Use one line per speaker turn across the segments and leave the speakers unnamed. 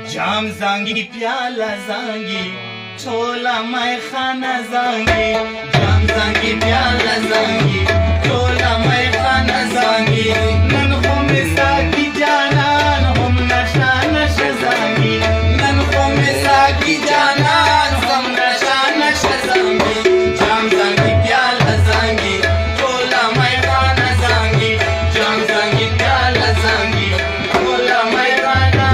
जाम जांगी प्याला जांगी छोला मैं खाना जांगी जाम जांगी प्याला जांगी छोला मैं खाना जांगी नन खुमिसा की जानान हम नशा नशा जांगी नन खुमिसा की जानान हम नशा नशा जांगी जाम जांगी प्याला जांगी छोला मैं खाना जांगी जाम जांगी प्याला जांगी छोला मैं खाना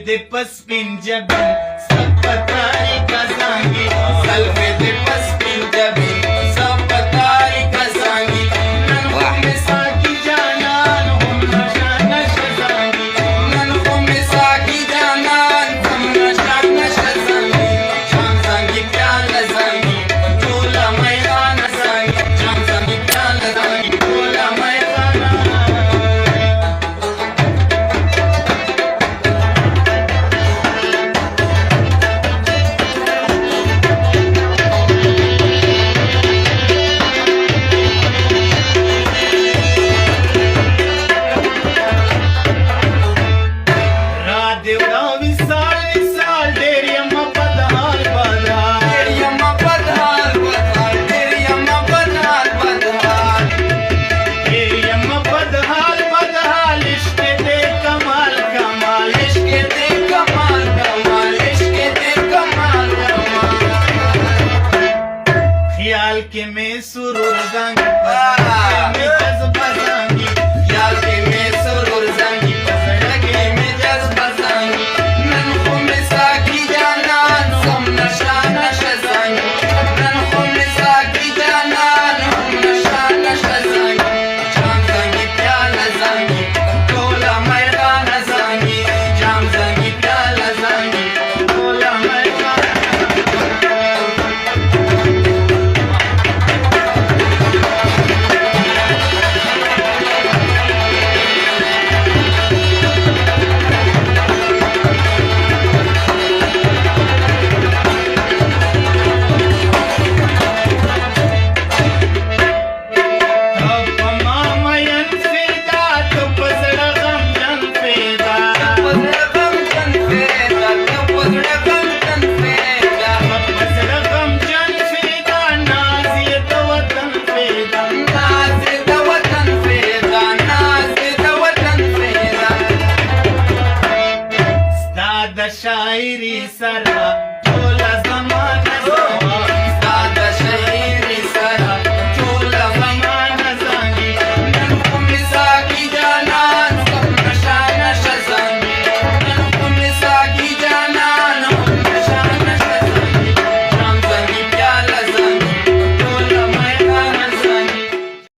दे पस्पिन जबीन सब पताई का सांगी सल्फे दे पस्पिन जबीन सब पताई का सांगी नन में साकी जानान हम नशा नशा सांगी नन में साकी जानान हम नशा नशा सांगी जाम सांगी प्याला सांगी चोला मैं खाना सांगी जाम सांगी प्याला सांगी चोला मैं खाना के मैं सुरूर जांगी मैं जज्बा जांगी यार के मैं सुरूर जांगी पसंद के मैं जज्बा जांगी नन को में साकी जाना हम नशा नशा जांगी नन को में साकी जाना हम नशा नशा जांगी जाम जांगी प्याला जांगी टोला मैं खाना जांगी जाम जांगी प्याला जांगी टोला मैं शायरी सर